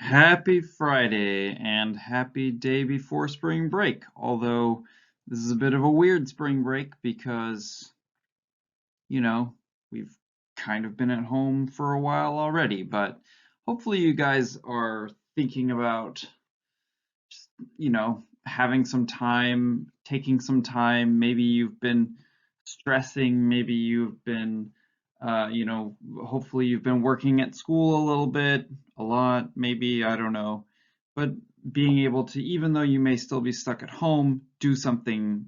Happy Friday and happy day before spring break. Although this is a bit of a weird spring break because, you know, we've kind of been at home for a while already, but hopefully you guys are thinking about just, having some time, taking some time. Maybe you've been stressing, maybe you've been, hopefully you've been working at school a little bit, a lot, maybe, I don't know. But being able to, even though you may still be stuck at home, do something,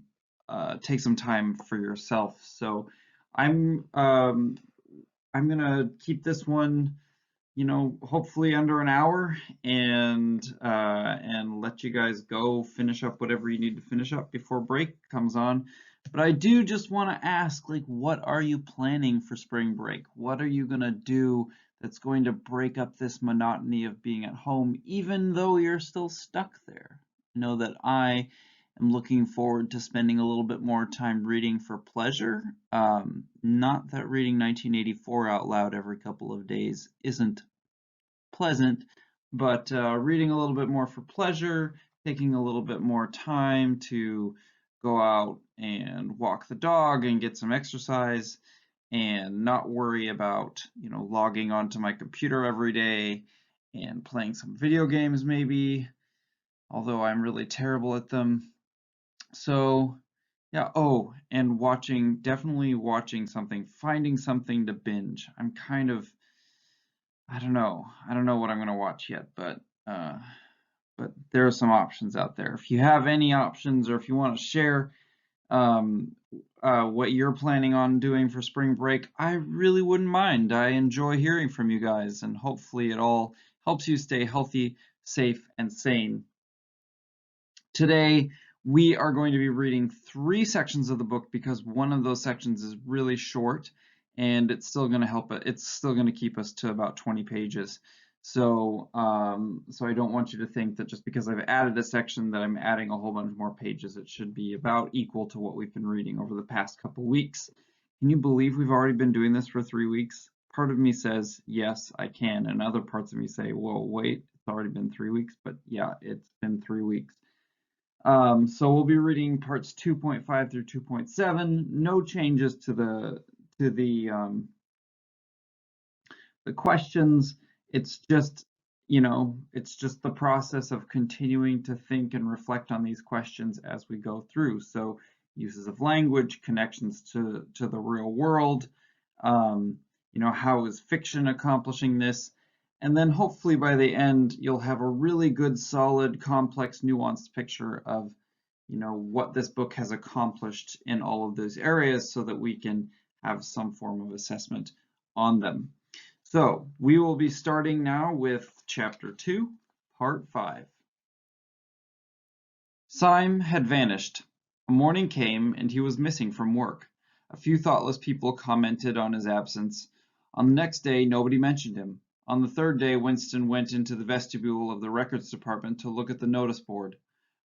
take some time for yourself. So I'm um, I'm gonna keep this one hopefully under an hour and let you guys go finish up whatever you need to finish up before break comes on. But I do just want to ask, like, what are you planning for spring break? What are you gonna do that's going to break up this monotony of being at home, even though you're still stuck there? I know that I am looking forward to spending a little bit more time reading for pleasure. Not that reading 1984 out loud every couple of days isn't pleasant, but reading a little bit more for pleasure, taking a little bit more time to go out and walk the dog and get some exercise and not worry about, logging onto my computer every day and playing some video games maybe, although I'm really terrible at them. So, yeah, oh, and definitely watching something, finding something to binge. I don't know what I'm gonna watch yet, but there are some options out there. If you have any options or if you want to share um, what you're planning on doing for spring break, I really wouldn't mind. I enjoy hearing from you guys, and hopefully it all helps you stay healthy, safe, and sane. Today, we are going to be reading 3 sections of the book because one of those sections is really short and it's still going to it's still going to keep us to about 20 pages. So I don't want you to think that just because I've added a section that I'm adding a whole bunch more pages. It should be about equal to what we've been reading over the past couple weeks. Can you believe we've already been doing this for 3 weeks? Part of me says, yes, I can, and other parts of me say, whoa, wait, it's already been 3 weeks, but yeah, it's been 3 weeks. So we'll be reading parts 2.5 through 2.7. No changes to the questions. It's just, it's just the process of continuing to think and reflect on these questions as we go through. So uses of language, connections to the real world, how is fiction accomplishing this? And then hopefully by the end, you'll have a really good, solid, complex, nuanced picture of, what this book has accomplished in all of those areas so that we can have some form of assessment on them. So we will be starting now with Chapter 2, Part 5. Syme had vanished. A morning came, and he was missing from work. A few thoughtless people commented on his absence. On the next day, nobody mentioned him. On the third day, Winston went into the vestibule of the records department to look at the notice board.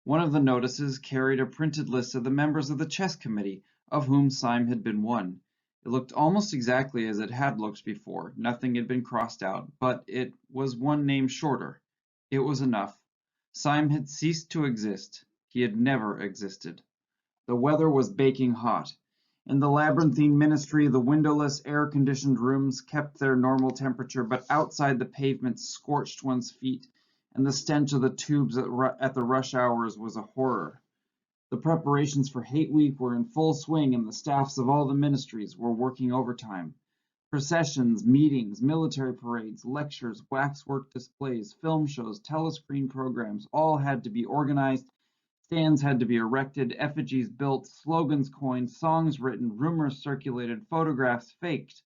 One of the notices carried a printed list of the members of the chess committee, of whom Syme had been one. It looked almost exactly as it had looked before. Nothing had been crossed out, but it was one name shorter. It was enough. Syme had ceased to exist. He had never existed. The weather was baking hot. In the labyrinthine ministry, the windowless, air-conditioned rooms kept their normal temperature, but outside the pavement scorched one's feet, and the stench of the tubes at the rush hours was a horror. The preparations for Hate Week were in full swing, and the staffs of all the ministries were working overtime. Processions, meetings, military parades, lectures, waxwork displays, film shows, telescreen programs, all had to be organized. Stands had to be erected, effigies built, slogans coined, songs written, rumors circulated, photographs faked.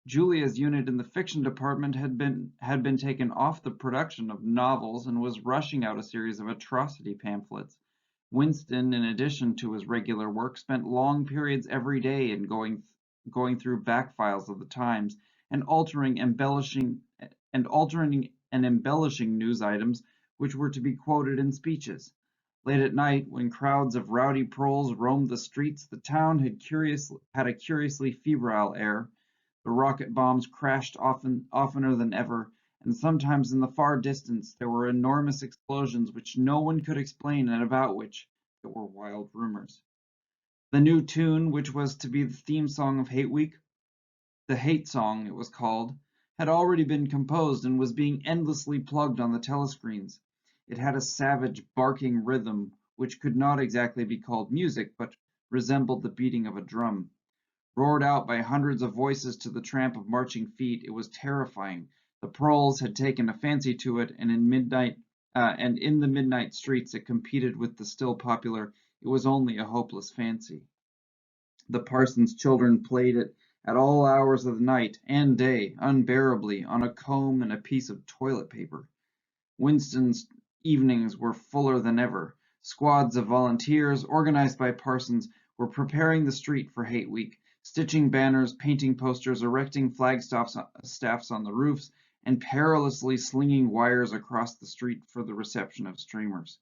Julia's unit in the fiction department had been taken off the production of novels and was rushing out a series of atrocity pamphlets. Winston, in addition to his regular work, spent long periods every day in going through back files of the Times and altering, embellishing and embellishing news items which were to be quoted in speeches. Late at night, when crowds of rowdy proles roamed the streets, the town had a curiously febrile air. The rocket bombs crashed oftener than ever, and sometimes in the far distance there were enormous explosions which no one could explain and about which there were wild rumors. The new tune, which was to be the theme song of Hate Week, the Hate Song it was called, had already been composed and was being endlessly plugged on the telescreens. It had a savage, barking rhythm which could not exactly be called music, but resembled the beating of a drum. Roared out by hundreds of voices to the tramp of marching feet, it was terrifying. The proles had taken a fancy to it, and in the midnight streets it competed with the still popular "It Was Only a Hopeless Fancy." The parson's children played it at all hours of the night and day, unbearably, on a comb and a piece of toilet paper. Winston's evenings were fuller than ever. Squads of volunteers, organized by parsons, were preparing the street for Hate Week, stitching banners, painting posters, erecting flagstaffs on the roofs, and perilously slinging wires across the street for the reception of streamers.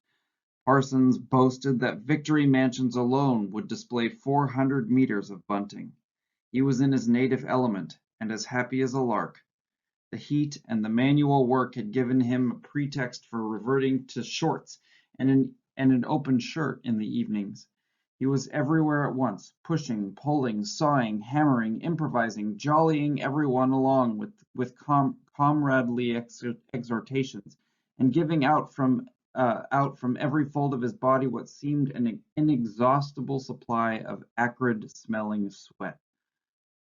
Parsons boasted that Victory Mansions alone would display 400 meters of bunting. He was in his native element, and as happy as a lark. The heat and the manual work had given him a pretext for reverting to shorts and an open shirt in the evenings. He was everywhere at once, pushing, pulling, sawing, hammering, improvising, jollying everyone along with comradely exhortations, and giving out from every fold of his body what seemed an inexhaustible supply of acrid-smelling sweat.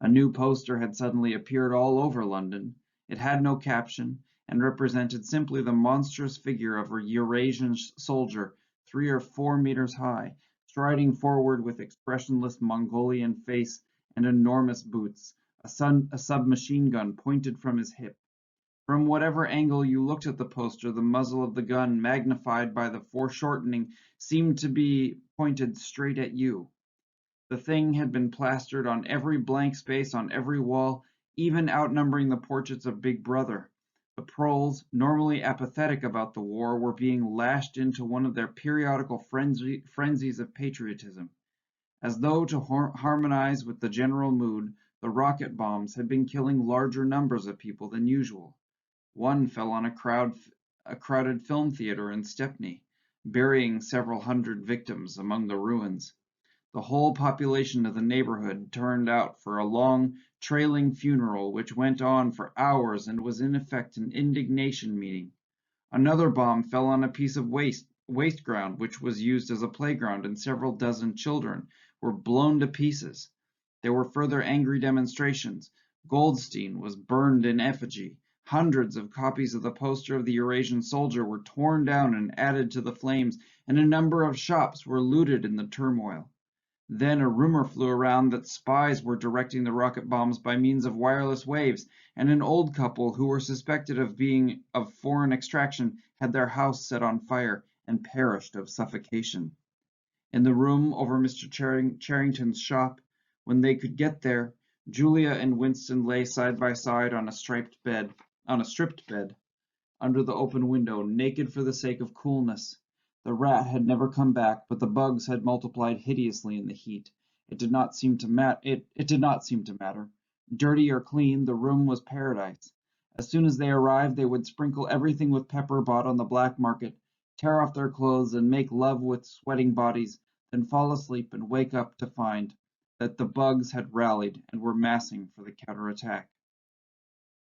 A new poster had suddenly appeared all over London. It had no caption, and represented simply the monstrous figure of a Eurasian soldier 3 or 4 meters high, striding forward with expressionless Mongolian face and enormous boots, a submachine gun pointed from his hip. From whatever angle you looked at the poster, the muzzle of the gun, magnified by the foreshortening, seemed to be pointed straight at you. The thing had been plastered on every blank space on every wall, even outnumbering the portraits of Big Brother. The proles, normally apathetic about the war, were being lashed into one of their periodical frenzies of patriotism. As though to harmonize with the general mood, the rocket bombs had been killing larger numbers of people than usual. One fell on a crowded film theater in Stepney, burying several hundred victims among the ruins. The whole population of the neighborhood turned out for a long, trailing funeral which went on for hours and was in effect an indignation meeting. Another bomb fell on a piece of waste ground which was used as a playground, and several dozen children were blown to pieces. There were further angry demonstrations. Goldstein was burned in effigy. Hundreds of copies of the poster of the Eurasian soldier were torn down and added to the flames, and a number of shops were looted in the turmoil. Then a rumor flew around that spies were directing the rocket bombs by means of wireless waves, and an old couple who were suspected of being of foreign extraction had their house set on fire and perished of suffocation. In the room over Mr. Charrington's shop, when they could get there, Julia and Winston lay side by side on a stripped bed, under the open window, naked for the sake of coolness. The rat had never come back, but the bugs had multiplied hideously in the heat. It did not seem to matter. Dirty or clean, the room was paradise. As soon as they arrived, they would sprinkle everything with pepper bought on the black market, tear off their clothes and make love with sweating bodies, then fall asleep and wake up to find that the bugs had rallied and were massing for the counterattack.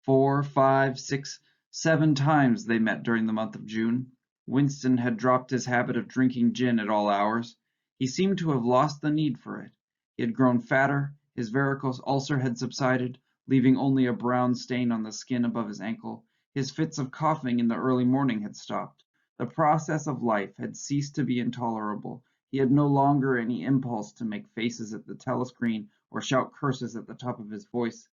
4, 5, 6, 7 times they met during the month of June. Winston had dropped his habit of drinking gin at all hours. He seemed to have lost the need for it. He had grown fatter, his varicose ulcer had subsided, leaving only a brown stain on the skin above his ankle. His fits of coughing in the early morning had stopped. The process of life had ceased to be intolerable. He had no longer any impulse to make faces at the telescreen or shout curses at the top of his voice.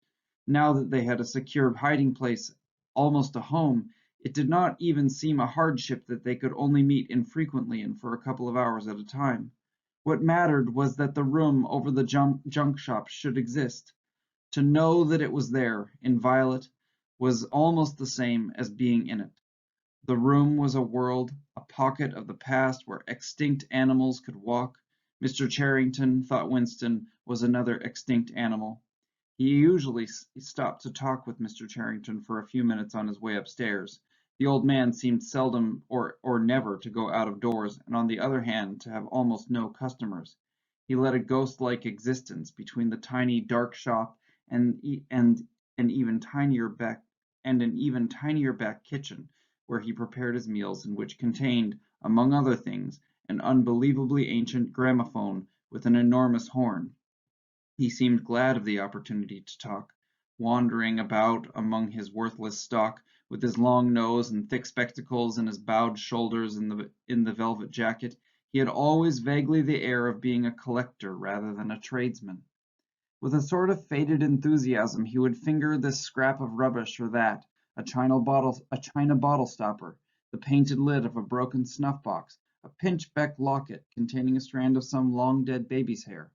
Now that they had a secure hiding place, almost a home, it did not even seem a hardship that they could only meet infrequently and for a couple of hours at a time. What mattered was that the room over the junk shop should exist. To know that it was there, inviolate, was almost the same as being in it. The room was a world, a pocket of the past where extinct animals could walk. Mr. Charrington, thought Winston, was another extinct animal. He usually stopped to talk with Mr. Charrington for a few minutes on his way upstairs. The old man seemed seldom or never to go out of doors, and on the other hand to have almost no customers. He led a ghost-like existence between the tiny, dark shop and an even tinier back kitchen, where he prepared his meals and which contained, among other things, an unbelievably ancient gramophone with an enormous horn. He seemed glad of the opportunity to talk, wandering about among his worthless stock, with his long nose and thick spectacles and his bowed shoulders in the velvet jacket. He had always vaguely the air of being a collector rather than a tradesman. With a sort of faded enthusiasm he would finger this scrap of rubbish or that, a china bottle stopper, the painted lid of a broken snuff-box, a pinchbeck locket containing a strand of some long-dead baby's hair,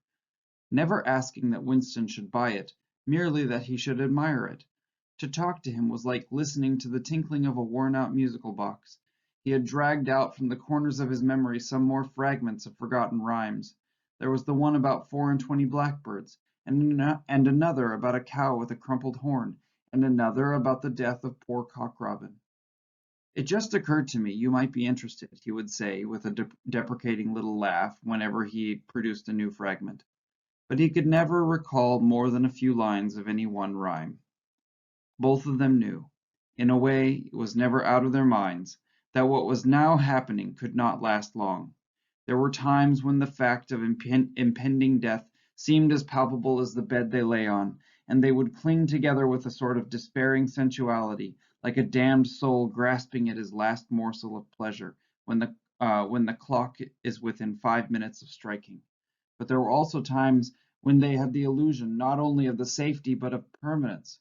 never asking that Winston should buy it, merely that he should admire it. To talk to him was like listening to the tinkling of a worn-out musical box. He had dragged out from the corners of his memory some more fragments of forgotten rhymes. There was the one about 24 blackbirds, and another about a cow with a crumpled horn, and another about the death of poor Cock Robin. "It just occurred to me you might be interested," he would say, with a deprecating little laugh, whenever he produced a new fragment. But he could never recall more than a few lines of any one rhyme. Both of them knew, in a way it was never out of their minds, that what was now happening could not last long. There were times when the fact of impending death seemed as palpable as the bed they lay on, and they would cling together with a sort of despairing sensuality, like a damned soul grasping at his last morsel of pleasure, when the clock is within 5 minutes of striking. But there were also times when they had the illusion not only of safety but of permanence.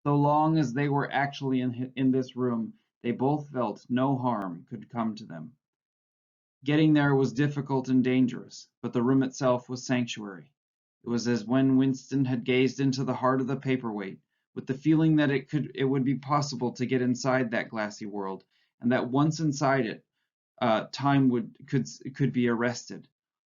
So long as they were actually in this room, they both felt no harm could come to them. Getting there was difficult and dangerous, but the room itself was sanctuary. It was as when Winston had gazed into the heart of the paperweight, with the feeling that it would be possible to get inside that glassy world, and that once inside it, time could be arrested.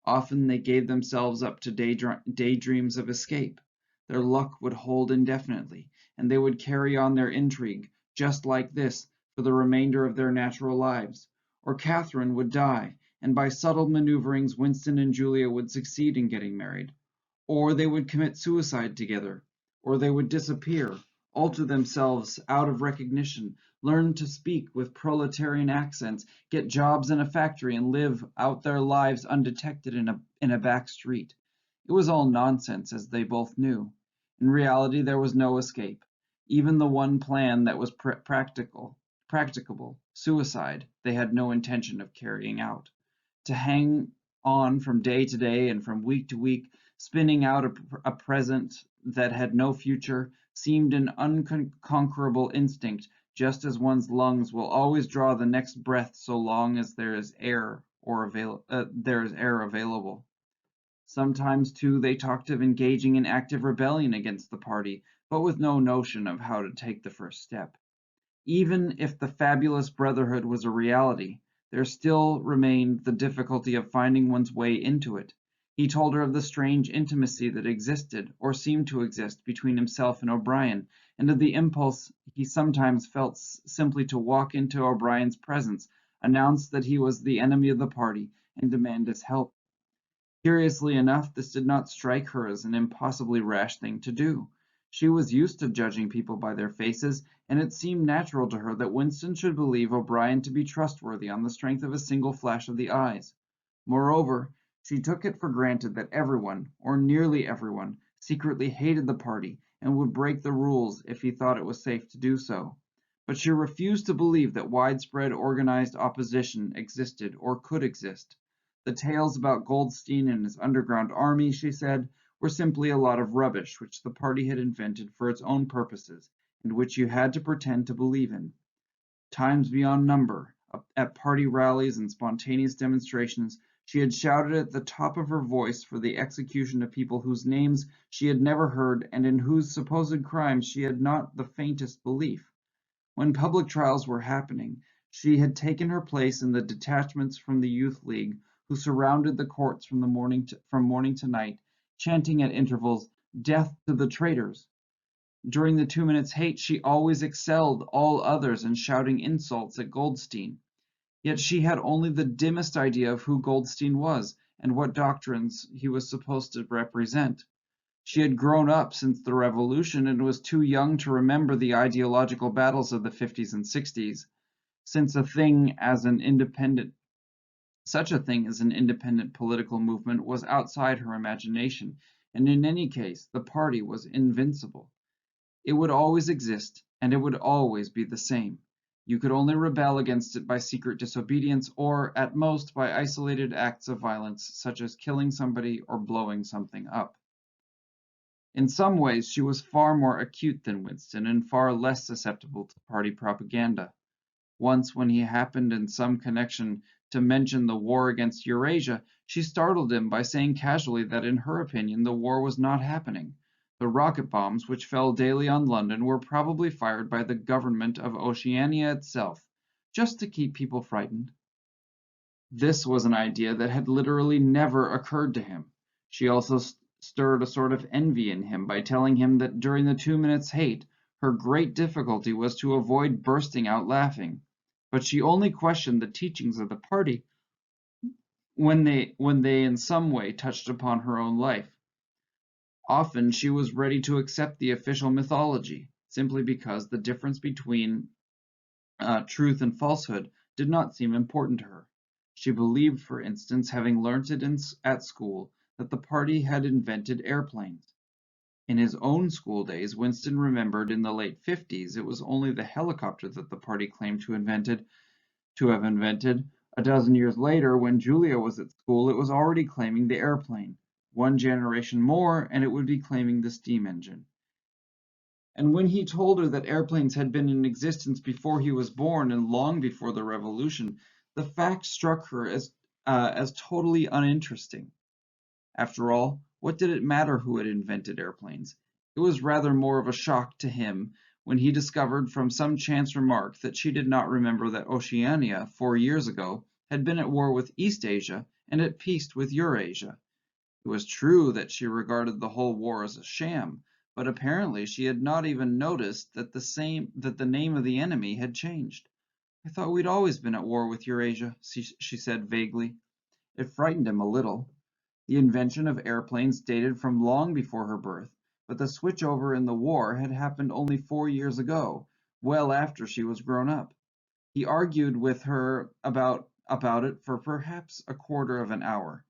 Often they gave themselves up to daydreams of escape. Their luck would hold indefinitely, and they would carry on their intrigue, just like this, for the remainder of their natural lives. Or Catherine would die, and by subtle maneuverings Winston and Julia would succeed in getting married. Or they would commit suicide together, or they would disappear, alter themselves out of recognition, learn to speak with proletarian accents, get jobs in a factory, and live out their lives undetected in a back street. It was all nonsense, as they both knew. In reality, there was no escape. Even the one plan that was practicable, suicide, they had no intention of carrying out. To hang on from day to day and from week to week, spinning out a present that had no future, seemed an unconquerable instinct, just as one's lungs will always draw the next breath so long as there is air available. Sometimes, too, they talked of engaging in active rebellion against the party, but with no notion of how to take the first step. Even if the fabulous brotherhood was a reality, there still remained the difficulty of finding one's way into it. He told her of the strange intimacy that existed, or seemed to exist, between himself and O'Brien, and of the impulse he sometimes felt simply to walk into O'Brien's presence, announce that he was the enemy of the party, and demand his help. Curiously enough, this did not strike her as an impossibly rash thing to do. She was used to judging people by their faces, and it seemed natural to her that Winston should believe O'Brien to be trustworthy on the strength of a single flash of the eyes. Moreover, she took it for granted that everyone, or nearly everyone, secretly hated the party and would break the rules if he thought it was safe to do so. But she refused to believe that widespread organized opposition existed or could exist. The tales about Goldstein and his underground army, she said, were simply a lot of rubbish which the party had invented for its own purposes, and which you had to pretend to believe in. Times beyond number, at party rallies and spontaneous demonstrations, she had shouted at the top of her voice for the execution of people whose names she had never heard and in whose supposed crimes she had not the faintest belief. When public trials were happening, she had taken her place in the detachments from the Youth League who surrounded the courts from morning to night, chanting at intervals, "Death to the traitors." During the 2 minutes hate, she always excelled all others in shouting insults at Goldstein. Yet she had only the dimmest idea of who Goldstein was and what doctrines he was supposed to represent. She had grown up since the Revolution and was too young to remember the ideological battles of the 50s and 60s, since such a thing as an independent political movement was outside her imagination, and in any case, the party was invincible. It would always exist, and it would always be the same. You could only rebel against it by secret disobedience or, at most, by isolated acts of violence, such as killing somebody or blowing something up. In some ways, she was far more acute than Winston and far less susceptible to party propaganda. Once, when he happened in some connection to mention the war against Eurasia, she startled him by saying casually that in her opinion the war was not happening. The rocket bombs which fell daily on London were probably fired by the government of Oceania itself, just to keep people frightened. This was an idea that had literally never occurred to him. She also stirred a sort of envy in him by telling him that during the 2 minutes hate, her great difficulty was to avoid bursting out laughing. But she only questioned the teachings of the party when they in some way touched upon her own life. Often she was ready to accept the official mythology, simply because the difference between truth and falsehood did not seem important to her. She believed, for instance, having learnt it at school, that the party had invented airplanes. In his own school days, Winston remembered in the late 50s it was only the helicopter that the party claimed to have invented. A dozen years later, when Julia was at school, it was already claiming the airplane. One generation more, and it would be claiming the steam engine. And when he told her that airplanes had been in existence before he was born and long before the Revolution, the fact struck her as totally uninteresting. After all, what did it matter who had invented airplanes? It was rather more of a shock to him when he discovered from some chance remark that she did not remember that Oceania, 4 years ago, had been at war with East Asia and at peace with Eurasia. It was true that she regarded the whole war as a sham, but apparently she had not even noticed that the name of the enemy had changed. "I thought we'd always been at war with Eurasia," she said vaguely. It frightened him a little. The invention of airplanes dated from long before her birth, but the switchover in the war had happened only 4 years ago, well after she was grown up. He argued with her about it for perhaps a quarter of an hour.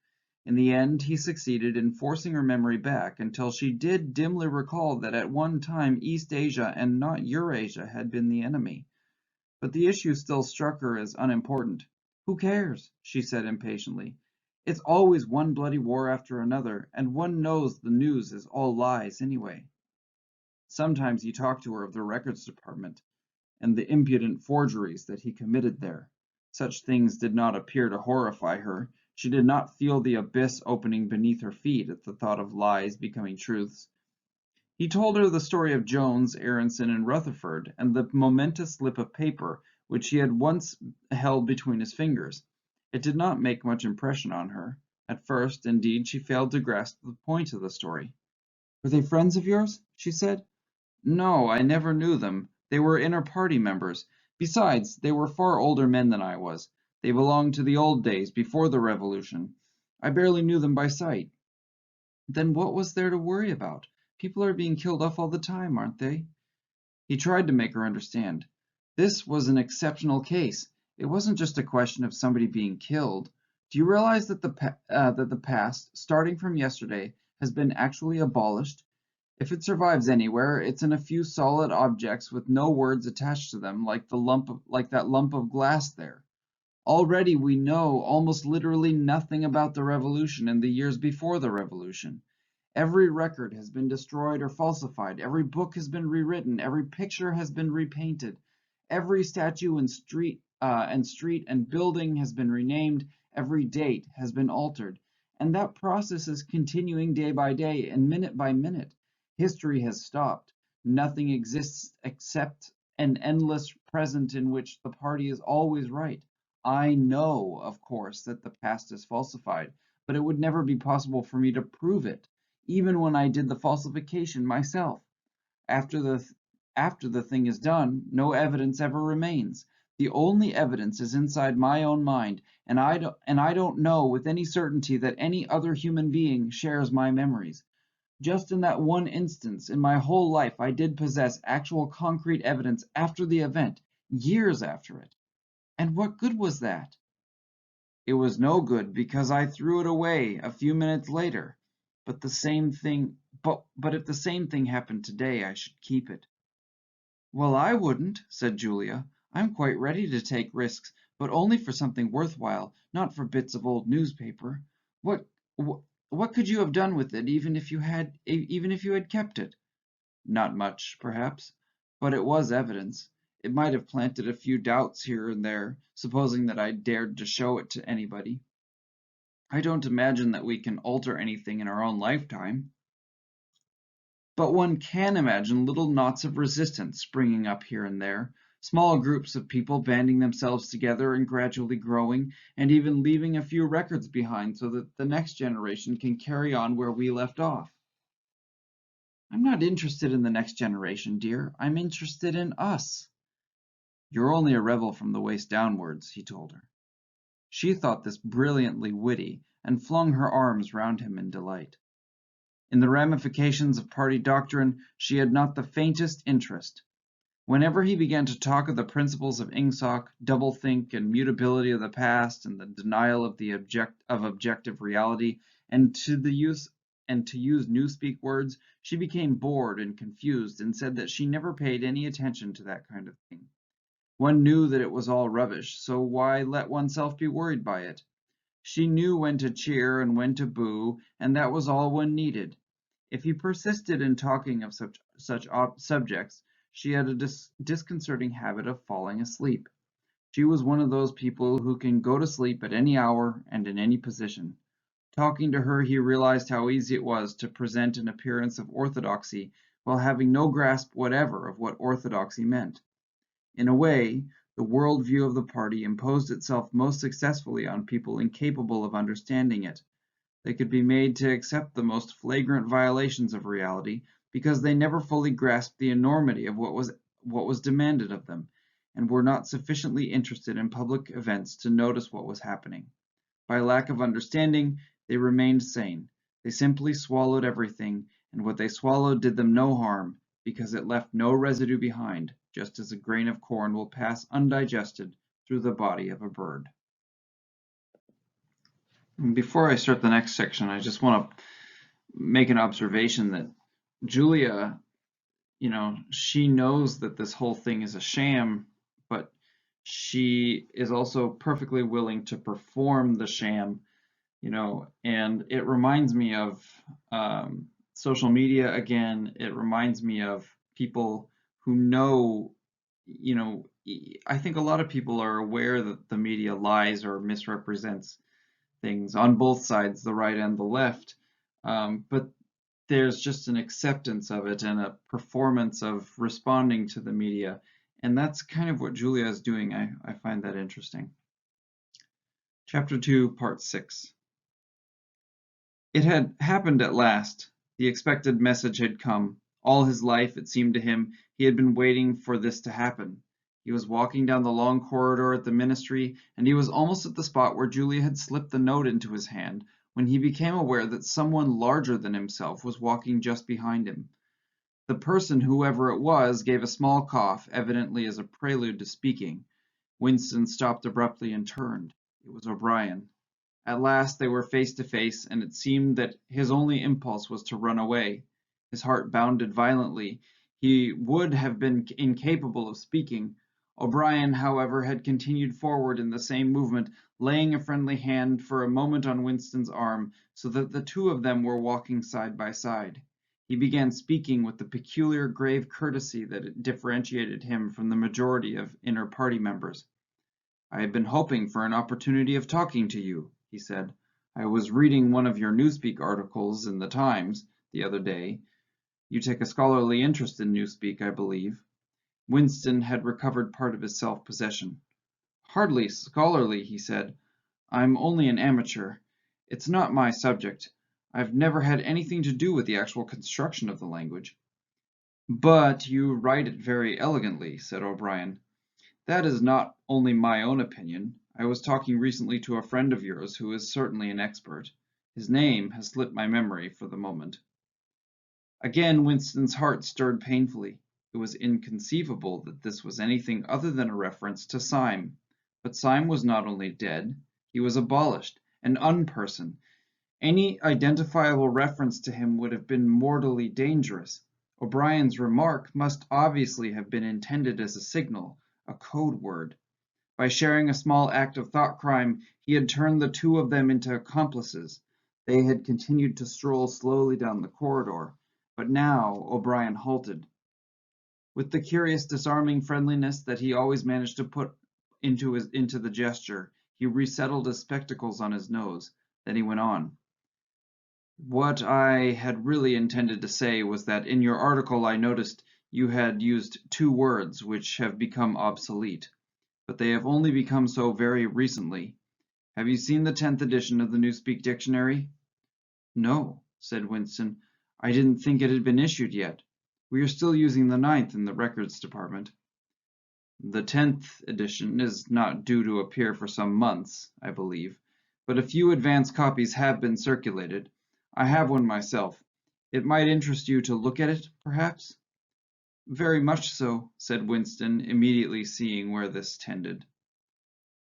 In the end, he succeeded in forcing her memory back until she did dimly recall that at one time East Asia and not Eurasia had been the enemy. But the issue still struck her as unimportant. "Who cares?" she said impatiently. "It's always one bloody war after another, and one knows the news is all lies anyway." Sometimes he talked to her of the records department and the impudent forgeries that he committed there. Such things did not appear to horrify her. She did not feel the abyss opening beneath her feet at the thought of lies becoming truths. He told her the story of Jones, Aronson, and Rutherford, and the momentous slip of paper which he had once held between his fingers. It did not make much impression on her. At first, indeed, she failed to grasp the point of the story. "Were they friends of yours?" she said. "No, I never knew them. They were inner party members. Besides, they were far older men than I was. They belonged to the old days, before the Revolution. I barely knew them by sight." "Then what was there to worry about? People are being killed off all the time, aren't they?" He tried to make her understand. This was an exceptional case. It wasn't just a question of somebody being killed. Do you realize that the past, starting from yesterday, has been actually abolished? If it survives anywhere, it's in a few solid objects with no words attached to them, like that lump of glass there. Already we know almost literally nothing about the Revolution and the years before the Revolution. Every record has been destroyed or falsified, every book has been rewritten, every picture has been repainted, every statue and street and building has been renamed, every date has been altered, and that process is continuing day by day and minute by minute. History has stopped. Nothing exists except an endless present in which the party is always right. I know, of course, that the past is falsified, but it would never be possible for me to prove it. even when I did the falsification myself. After the thing is done, no evidence ever remains. The only evidence is inside my own mind, and I don't know with any certainty that any other human being shares my memories. Just in that one instance in my whole life I did possess actual concrete evidence after the event, years after it. And what good was that? It was no good because I threw it away a few minutes later. But the same thing but if the same thing happened today, I should keep it. Well, I wouldn't, said Julia. I'm quite ready to take risks, but only for something worthwhile, not for bits of old newspaper. What what could you have done with it even if you had kept it? Not much, perhaps, but it was evidence. It might have planted a few doubts here and there, supposing that I dared to show it to anybody. I don't imagine that we can alter anything in our own lifetime. But one can imagine little knots of resistance springing up here and there, small groups of people banding themselves together and gradually growing, and even leaving a few records behind so that the next generation can carry on where we left off. I'm not interested in the next generation, dear. I'm interested in us. You're only a rebel from the waist downwards, he told her. She thought this brilliantly witty, and flung her arms round him in delight. In the ramifications of party doctrine she had not the faintest interest. Whenever he began to talk of the principles of Ingsoc, doublethink, and mutability of the past, and the denial of objective reality, and to use newspeak words, she became bored and confused, and said that she never paid any attention to that kind of thing. One knew that it was all rubbish, so why let oneself be worried by it? She knew when to cheer and when to boo, and that was all one needed. If he persisted in talking of such subjects, she had a disconcerting habit of falling asleep. She was one of those people who can go to sleep at any hour and in any position. Talking to her, he realized how easy it was to present an appearance of orthodoxy while having no grasp whatever of what orthodoxy meant. In a way, the world view of the party imposed itself most successfully on people incapable of understanding it. They could be made to accept the most flagrant violations of reality because they never fully grasped the enormity of what was demanded of them, and were not sufficiently interested in public events to notice what was happening. By lack of understanding, they remained sane. They simply swallowed everything, and what they swallowed did them no harm, because it left no residue behind, just as a grain of corn will pass undigested through the body of a bird. Before I start the next section, I just want to make an observation that Julia, she knows that this whole thing is a sham, but she is also perfectly willing to perform the sham, and it reminds me of social media again. It reminds me of people who know, I think a lot of people are aware that the media lies or misrepresents things on both sides, the right and the left. But there's just an acceptance of it and a performance of responding to the media. And that's kind of what Julia is doing. I find that interesting. Chapter 2, Part 6. It had happened at last. The expected message had come. All his life, it seemed to him, he had been waiting for this to happen. He was walking down the long corridor at the ministry, and he was almost at the spot where Julia had slipped the note into his hand, when he became aware that someone larger than himself was walking just behind him. The person, whoever it was, gave a small cough, evidently as a prelude to speaking. Winston stopped abruptly and turned. It was O'Brien. At last they were face to face, and it seemed that his only impulse was to run away. His heart bounded violently. He would have been incapable of speaking. O'Brien, however, had continued forward in the same movement, laying a friendly hand for a moment on Winston's arm, so that the two of them were walking side by side. He began speaking with the peculiar grave courtesy that differentiated him from the majority of inner party members. "I have been hoping for an opportunity of talking to you," he said. "I was reading one of your Newspeak articles in the Times the other day. You take a scholarly interest in Newspeak, I believe." Winston had recovered part of his self-possession. "Hardly scholarly," he said. "I'm only an amateur. It's not my subject. I've never had anything to do with the actual construction of the language." "But you write it very elegantly," said O'Brien. "That is not only my own opinion. I was talking recently to a friend of yours who is certainly an expert. His name has slipped my memory for the moment." Again Winston's heart stirred painfully. It was inconceivable that this was anything other than a reference to Syme. But Syme was not only dead, he was abolished, an unperson. Any identifiable reference to him would have been mortally dangerous. O'Brien's remark must obviously have been intended as a signal, a code word. By sharing a small act of thought crime, he had turned the two of them into accomplices. They had continued to stroll slowly down the corridor, but now O'Brien halted. With the curious disarming friendliness that he always managed to put into the gesture, he resettled his spectacles on his nose. Then he went on. "What I had really intended to say was that in your article I noticed you had used two words which have become obsolete, but they have only become so very recently. Have you seen the 10th edition of the Newspeak Dictionary?" "No," said Winston. "I didn't think it had been issued yet. We are still using the 9th in the Records Department." "The 10th edition is not due to appear for some months, I believe, but a few advance copies have been circulated. I have one myself. It might interest you to look at it, perhaps?" "Very much so," said Winston, immediately seeing where this tended.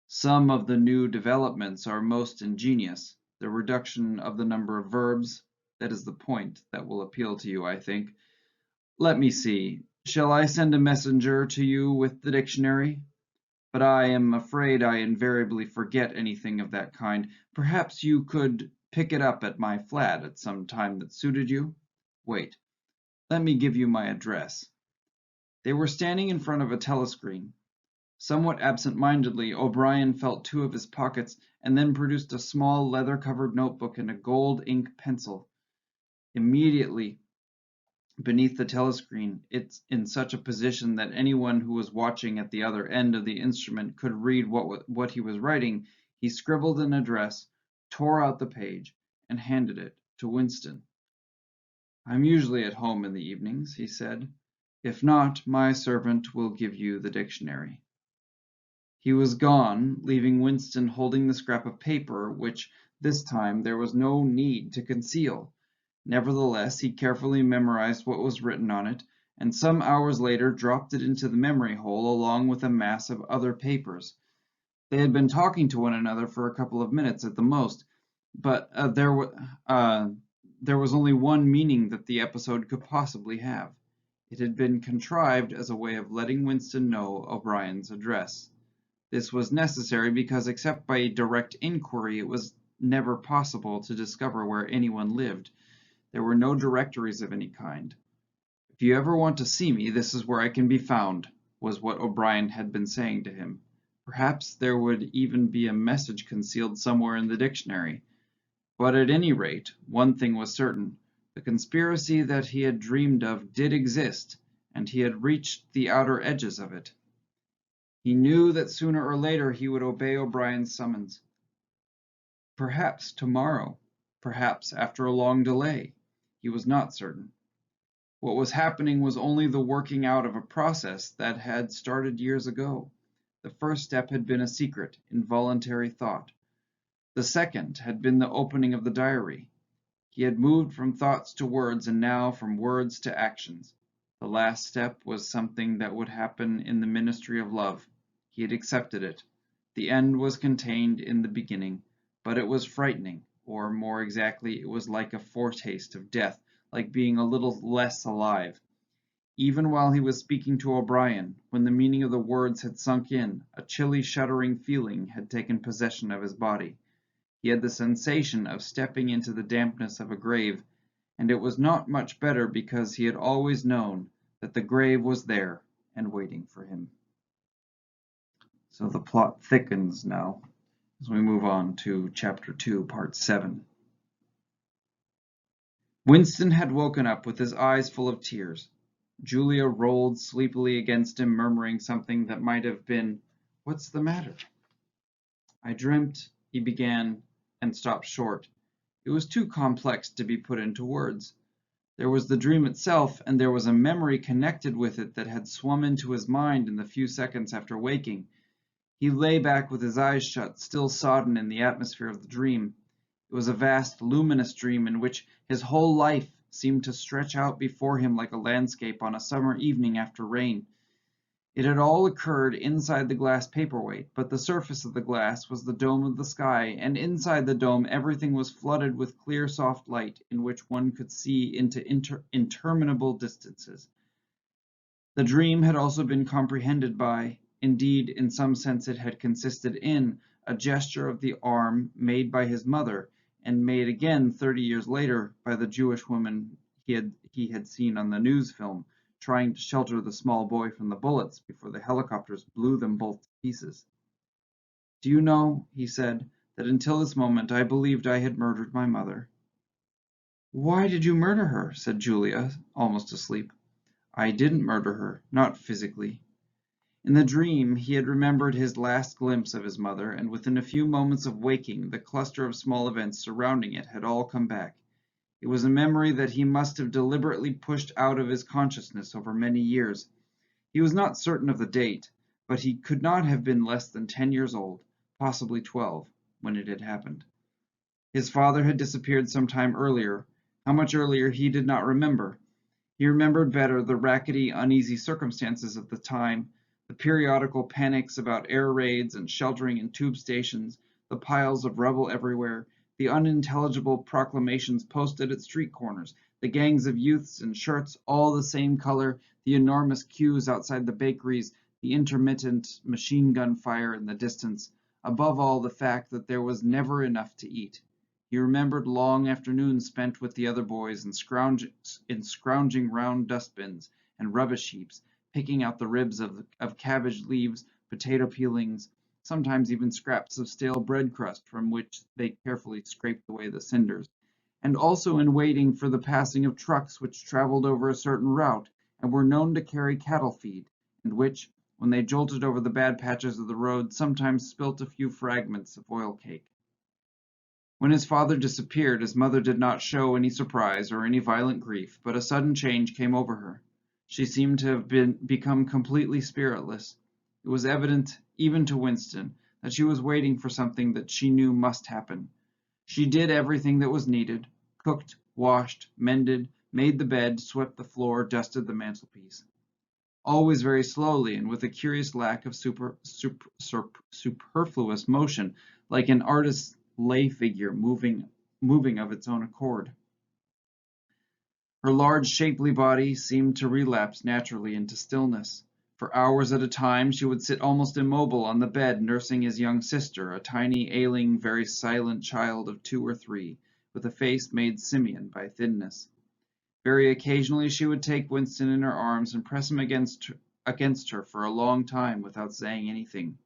"Some of the new developments are most ingenious. The reduction of the number of verbs, that is the point that will appeal to you, I think. Let me see. Shall I send a messenger to you with the dictionary? But I am afraid I invariably forget anything of that kind. Perhaps you could pick it up at my flat at some time that suited you? Wait, let me give you my address." They were standing in front of a telescreen. Somewhat absent-mindedly, O'Brien felt two of his pockets and then produced a small leather-covered notebook and a gold ink pencil. Immediately beneath the telescreen, it's in such a position that anyone who was watching at the other end of the instrument could read what he was writing, he scribbled an address, tore out the page, and handed it to Winston. "I'm usually at home in the evenings," he said. "If not, my servant will give you the dictionary." He was gone, leaving Winston holding the scrap of paper, which this time there was no need to conceal. Nevertheless, he carefully memorized what was written on it, and some hours later dropped it into the memory hole along with a mass of other papers. They had been talking to one another for a couple of minutes at the most, but there was only one meaning that the episode could possibly have. It had been contrived as a way of letting Winston know O'Brien's address. This was necessary because except by direct inquiry it was never possible to discover where anyone lived. There were no directories of any kind. "If you ever want to see me, this is where I can be found," was what O'Brien had been saying to him. Perhaps there would even be a message concealed somewhere in the dictionary. But at any rate, one thing was certain. The conspiracy that he had dreamed of did exist, and he had reached the outer edges of it. He knew that sooner or later he would obey O'Brien's summons. Perhaps tomorrow, perhaps after a long delay. He was not certain. What was happening was only the working out of a process that had started years ago. The first step had been a secret, involuntary thought. The second had been the opening of the diary. He had moved from thoughts to words and now from words to actions. The last step was something that would happen in the ministry of love. He had accepted it. The end was contained in the beginning, but it was frightening, or more exactly, it was like a foretaste of death, like being a little less alive. Even while he was speaking to O'Brien, when the meaning of the words had sunk in, a chilly shuddering feeling had taken possession of his body. He had the sensation of stepping into the dampness of a grave, and it was not much better because he had always known that the grave was there and waiting for him. So the plot thickens now as we move on to Chapter 2, Part 7. Winston had woken up with his eyes full of tears. Julia rolled sleepily against him, murmuring something that might have been, "What's the matter?" "I dreamt," he began, and stopped short. It was too complex to be put into words. There was the dream itself, and there was a memory connected with it that had swum into his mind in the few seconds after waking. He lay back with his eyes shut, still sodden in the atmosphere of the dream. It was a vast, luminous dream in which his whole life seemed to stretch out before him like a landscape on a summer evening after rain. It had all occurred inside the glass paperweight, but the surface of the glass was the dome of the sky, and inside the dome everything was flooded with clear, soft light in which one could see into interminable distances. The dream had also been comprehended by, indeed, in some sense it had consisted in, a gesture of the arm made by his mother, and made again 30 years later by the Jewish woman he had seen on the news film, trying to shelter the small boy from the bullets before the helicopters blew them both to pieces. "Do you know," he said, "that until this moment I believed I had murdered my mother." "Why did you murder her?" said Julia, almost asleep. "I didn't murder her, not physically." In the dream he had remembered his last glimpse of his mother, and within a few moments of waking the cluster of small events surrounding it had all come back. It was a memory that he must have deliberately pushed out of his consciousness over many years. He was not certain of the date, but he could not have been less than 10 years old, possibly 12, when it had happened. His father had disappeared some time earlier. How much earlier he did not remember. He remembered better the rackety, uneasy circumstances of the time, the periodical panics about air raids and sheltering in tube stations, the piles of rubble everywhere, the unintelligible proclamations posted at street corners, the gangs of youths in shirts all the same color, the enormous queues outside the bakeries, the intermittent machine gun fire in the distance, above all the fact that there was never enough to eat. He remembered long afternoons spent with the other boys in scrounging round dustbins and rubbish heaps, picking out the ribs of cabbage leaves, potato peelings, sometimes even scraps of stale bread crust from which they carefully scraped away the cinders, and also in waiting for the passing of trucks which traveled over a certain route and were known to carry cattle feed, and which, when they jolted over the bad patches of the road, sometimes spilt a few fragments of oil cake. When his father disappeared, his mother did not show any surprise or any violent grief, but a sudden change came over her. She seemed to have become completely spiritless. It was evident, even to Winston, that she was waiting for something that she knew must happen. She did everything that was needed, cooked, washed, mended, made the bed, swept the floor, dusted the mantelpiece. Always very slowly and with a curious lack of superfluous motion, like an artist's lay figure moving of its own accord. Her large, shapely body seemed to relapse naturally into stillness. For hours at a time she would sit almost immobile on the bed nursing his young sister, a tiny, ailing, very silent child of 2 or 3, with a face made simian by thinness. Very occasionally she would take Winston in her arms and press him against her for a long time without saying anything.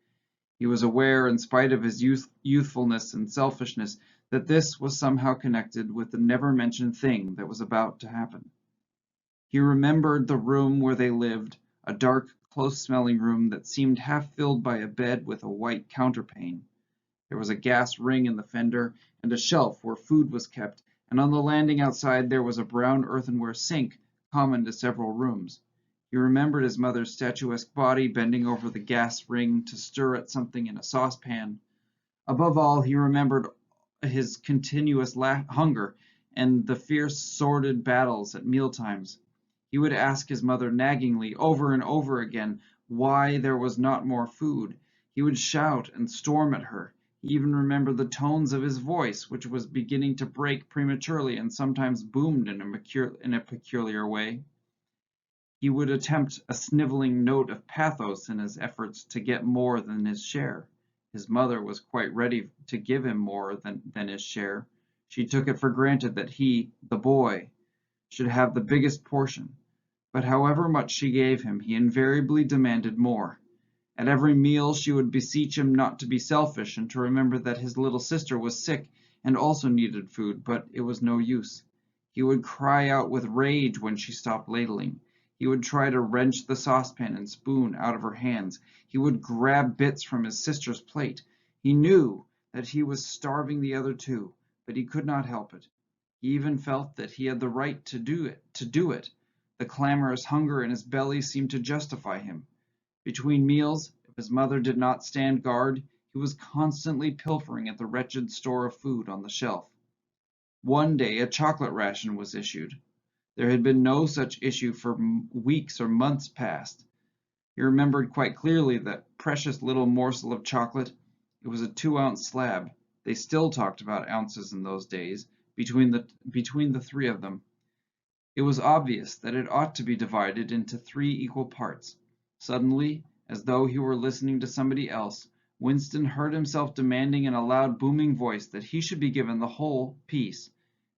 He was aware, in spite of his youthfulness and selfishness, that this was somehow connected with the never-mentioned thing that was about to happen. He remembered the room where they lived, a dark, close-smelling room that seemed half filled by a bed with a white counterpane. There was a gas ring in the fender and a shelf where food was kept, and on the landing outside there was a brown earthenware sink common to several rooms. He remembered his mother's statuesque body bending over the gas ring to stir at something in a saucepan. Above all, he remembered his continuous hunger and the fierce, sordid battles at mealtimes. He would ask his mother naggingly, over and over again, why there was not more food. He would shout and storm at her. He even remembered the tones of his voice, which was beginning to break prematurely and sometimes boomed in a peculiar way. He would attempt a sniveling note of pathos in his efforts to get more than his share. His mother was quite ready to give him more than his share. She took it for granted that he, the boy, should have the biggest portion. But however much she gave him, he invariably demanded more. At every meal she would beseech him not to be selfish and to remember that his little sister was sick and also needed food, but it was no use. He would cry out with rage when she stopped ladling. He would try to wrench the saucepan and spoon out of her hands. He would grab bits from his sister's plate. He knew that he was starving the other two, but he could not help it. He even felt that he had the right to do it. The clamorous hunger in his belly seemed to justify him. Between meals, if his mother did not stand guard, he was constantly pilfering at the wretched store of food on the shelf. One day a chocolate ration was issued. There had been no such issue for weeks or months past. He remembered quite clearly that precious little morsel of chocolate. It was a 2-ounce slab. They still talked about ounces in those days, between the three of them. It was obvious that it ought to be divided into 3 equal parts. Suddenly, as though he were listening to somebody else, Winston heard himself demanding in a loud, booming voice that he should be given the whole piece.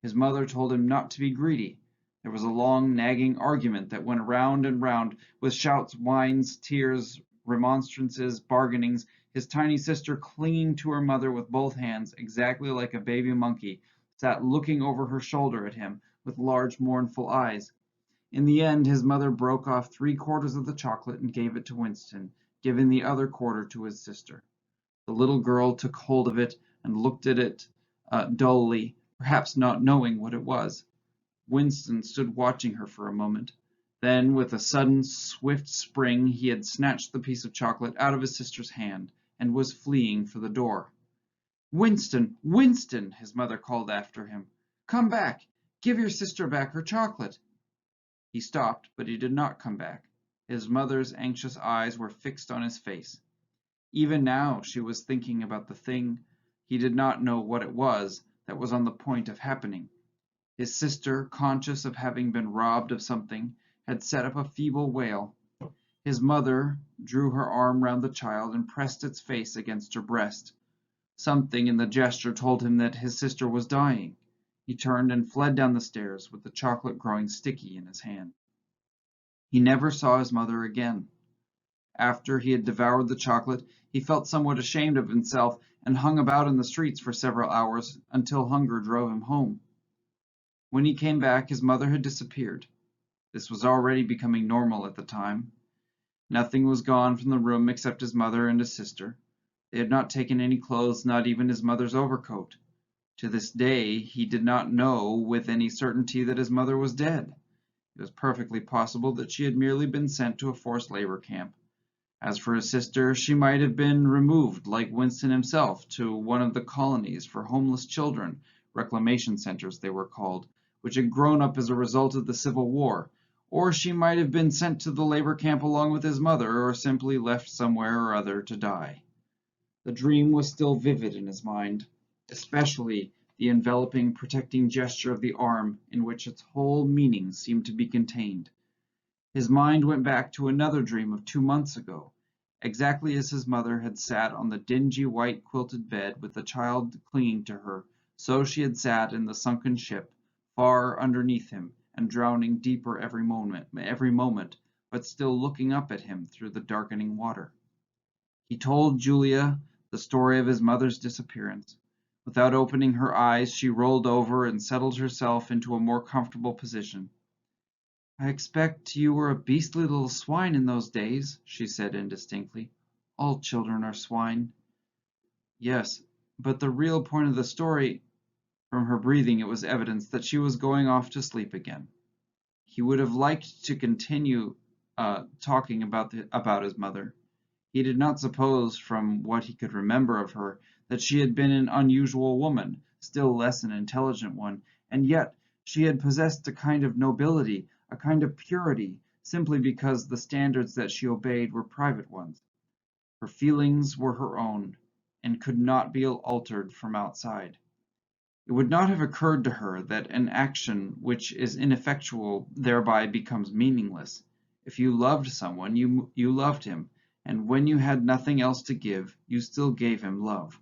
His mother told him not to be greedy. There was a long, nagging argument that went round and round, with shouts, whines, tears, remonstrances, bargainings, his tiny sister clinging to her mother with both hands, exactly like a baby monkey, sat looking over her shoulder at him with large, mournful eyes. In the end, his mother broke off 3/4 of the chocolate and gave it to Winston, giving the other quarter to his sister. The little girl took hold of it and looked at it dully, perhaps not knowing what it was. Winston stood watching her for a moment. Then, with a sudden, swift spring, he had snatched the piece of chocolate out of his sister's hand and was fleeing for the door. "Winston! Winston!" his mother called after him. "Come back! Give your sister back her chocolate!" He stopped, but he did not come back. His mother's anxious eyes were fixed on his face. Even now she was thinking about the thing, he did not know what it was, that was on the point of happening. His sister, conscious of having been robbed of something, had set up a feeble wail. His mother drew her arm round the child and pressed its face against her breast. Something in the gesture told him that his sister was dying. He turned and fled down the stairs, with the chocolate growing sticky in his hand. He never saw his mother again. After he had devoured the chocolate, he felt somewhat ashamed of himself and hung about in the streets for several hours until hunger drove him home. When he came back, his mother had disappeared. This was already becoming normal at the time. Nothing was gone from the room except his mother and his sister. They had not taken any clothes, not even his mother's overcoat. To this day he did not know with any certainty that his mother was dead. It was perfectly possible that she had merely been sent to a forced labor camp. As for his sister, she might have been removed, like Winston himself, to one of the colonies for homeless children, reclamation centers they were called, which had grown up as a result of the Civil War, or she might have been sent to the labor camp along with his mother, or simply left somewhere or other to die. The dream was still vivid in his mind, especially the enveloping, protecting gesture of the arm in which its whole meaning seemed to be contained. His mind went back to another dream of 2 months ago. Exactly as his mother had sat on the dingy white quilted bed with the child clinging to her, so she had sat in the sunken ship, far underneath him, and drowning deeper every moment, but still looking up at him through the darkening water. He told Julia the story of his mother's disappearance. Without opening her eyes, she rolled over and settled herself into a more comfortable position. "I expect you were a beastly little swine in those days," she said indistinctly. "All children are swine." "Yes, but the real point of the story—" From her breathing it was evident that she was going off to sleep again. He would have liked to continue talking about his mother. He did not suppose, from what he could remember of her, that she had been an unusual woman, still less an intelligent one, and yet she had possessed a kind of nobility, a kind of purity, simply because the standards that she obeyed were private ones. Her feelings were her own, and could not be altered from outside. It would not have occurred to her that an action which is ineffectual thereby becomes meaningless. If you loved someone, you loved him, and when you had nothing else to give, you still gave him love.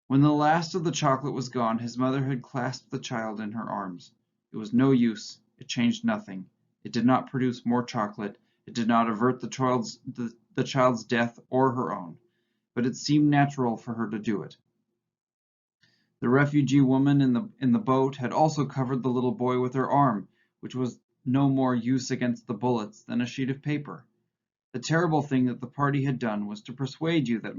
When the last of the chocolate was gone, his mother had clasped the child in her arms. It was no use. It changed nothing. It did not produce more chocolate. It did not avert the child's death or her own. But it seemed natural for her to do it. The refugee woman in the boat had also covered the little boy with her arm, which was no more use against the bullets than a sheet of paper. The terrible thing that the party had done was to persuade you that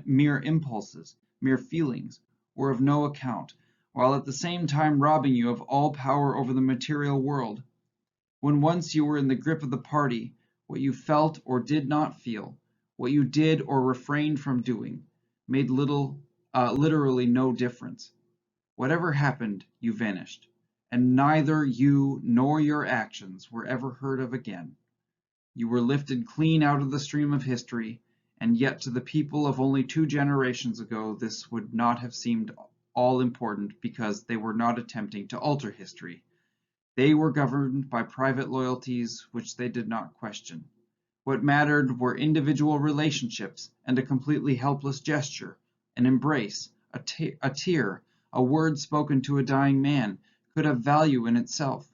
mere impulses, mere feelings, were of no account, while at the same time robbing you of all power over the material world. When once you were in the grip of the party, what you felt or did not feel, what you did or refrained from doing, made literally no difference. Whatever happened, you vanished, and neither you nor your actions were ever heard of again. You were lifted clean out of the stream of history, and yet to the people of only 2 generations ago this would not have seemed all important because they were not attempting to alter history. They were governed by private loyalties which they did not question. What mattered were individual relationships and a completely helpless gesture, an embrace, a tear, a word spoken to a dying man could have value in itself.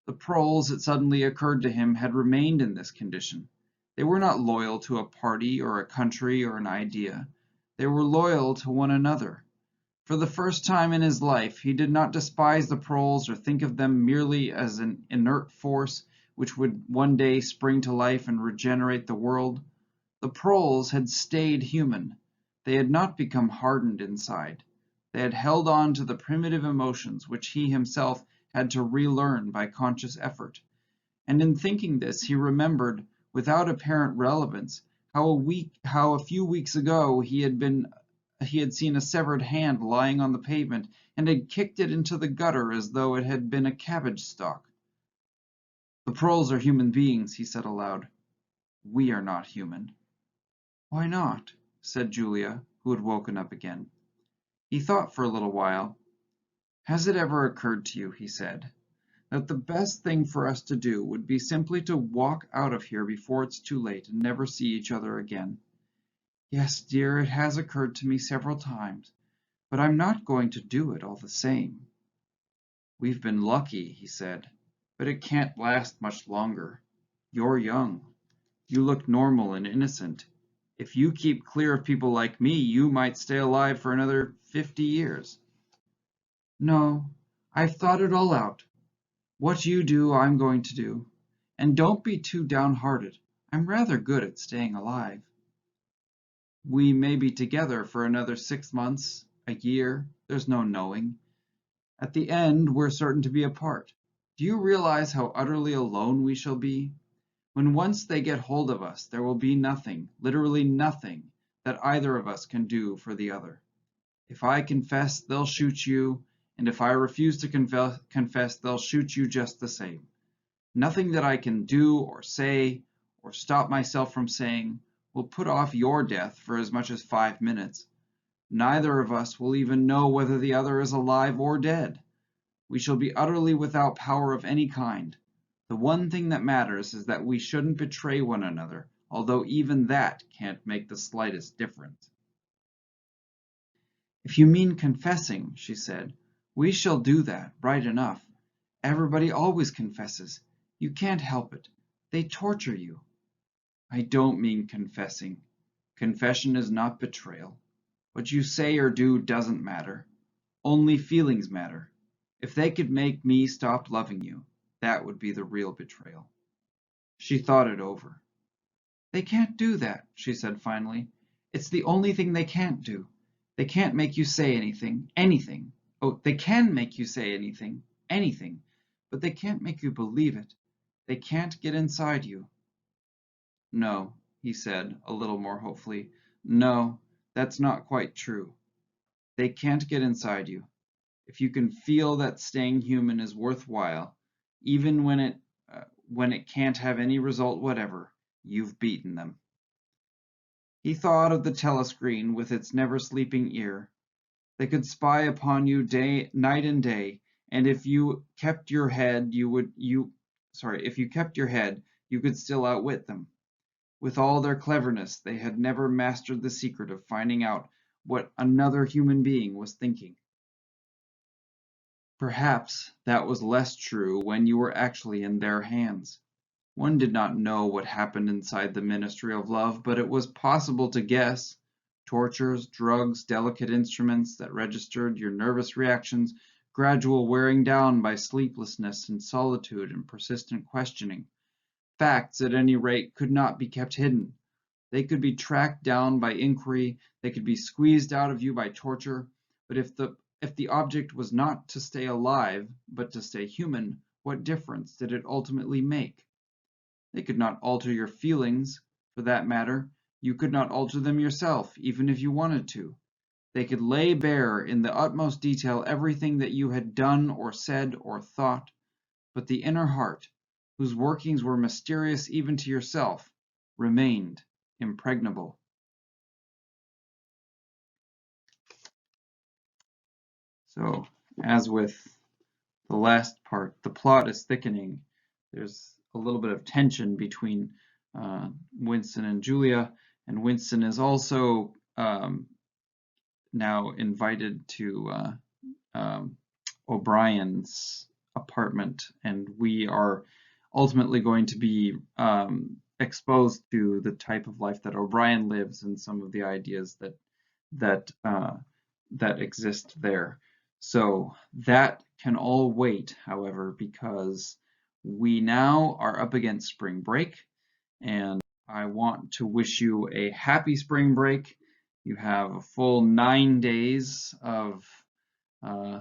The proles, it suddenly occurred to him, had remained in this condition. They were not loyal to a party or a country or an idea. They were loyal to one another. For the first time in his life, he did not despise the proles or think of them merely as an inert force which would one day spring to life and regenerate the world. The proles had stayed human. They had not become hardened inside. They had held on to the primitive emotions which he himself had to relearn by conscious effort. And in thinking this, he remembered, without apparent relevance, how a few weeks ago he had seen a severed hand lying on the pavement and had kicked it into the gutter as though it had been a cabbage stalk. The proles are human beings, he said aloud. We are not human. Why not? Said Julia, who had woken up again. He thought for a little while. Has it ever occurred to you, he said, that the best thing for us to do would be simply to walk out of here before it's too late and never see each other again? Yes, dear, it has occurred to me several times, but I'm not going to do it all the same. We've been lucky, he said, but it can't last much longer. You're young. You look normal and innocent. If you keep clear of people like me, you might stay alive for another 50 years. No, I've thought it all out. What you do, I'm going to do. And don't be too downhearted. I'm rather good at staying alive. We may be together for another 6 months, a year, there's no knowing. At the end, we're certain to be apart. Do you realize how utterly alone we shall be? When once they get hold of us, there will be nothing, literally nothing, that either of us can do for the other. If I confess, they'll shoot you, and if I refuse to confess, they'll shoot you just the same. Nothing that I can do or say, or stop myself from saying, will put off your death for as much as 5 minutes. Neither of us will even know whether the other is alive or dead. We shall be utterly without power of any kind. The one thing that matters is that we shouldn't betray one another, although even that can't make the slightest difference. If you mean confessing, she said, we shall do that, right enough. Everybody always confesses. You can't help it. They torture you. I don't mean confessing. Confession is not betrayal. What you say or do doesn't matter. Only feelings matter. If they could make me stop loving you, that would be the real betrayal. She thought it over. They can't do that, she said finally. It's the only thing they can't do. They can't make you say anything. Oh, they can make you say anything, but they can't make you believe it. They can't get inside you. No, he said, a little more hopefully. No, that's not quite true. They can't get inside you. If you can feel that staying human is worthwhile, even when it can't have any result whatever, you've beaten them. He thought of the telescreen with its never-sleeping ear. They could spy upon you night and day, and if you kept your head, you could still outwit them. With all their cleverness, they had never mastered the secret of finding out what another human being was thinking. Perhaps that was less true when you were actually in their hands. One did not know what happened inside the Ministry of Love, but it was possible to guess. Tortures, drugs, delicate instruments that registered your nervous reactions, gradual wearing down by sleeplessness and solitude and persistent questioning. Facts, at any rate, could not be kept hidden. They could be tracked down by inquiry, they could be squeezed out of you by torture, but if the If the object was not to stay alive, but to stay human, what difference did it ultimately make? They could not alter your feelings; for that matter, you could not alter them yourself, even if you wanted to. They could lay bare in the utmost detail everything that you had done or said or thought, but the inner heart, whose workings were mysterious even to yourself, remained impregnable. So, as with the last part, the plot is thickening. There's a little bit of tension between Winston and Julia, and Winston is also now invited to O'Brien's apartment, and we are ultimately going to be exposed to the type of life that O'Brien lives and some of the ideas that that exist there. So that can all wait, however, because we now are up against spring break, and I want to wish you a happy spring break. You have a full 9 days of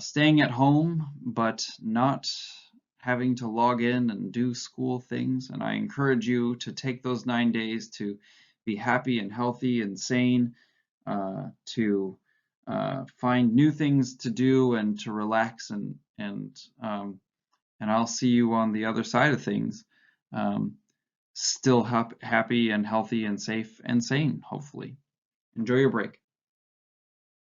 staying at home, but not having to log in and do school things. And I encourage you to take those 9 days to be happy and healthy and sane, to find new things to do and to relax and I'll see you on the other side of things, still happy and healthy and safe and sane, hopefully. Enjoy your break.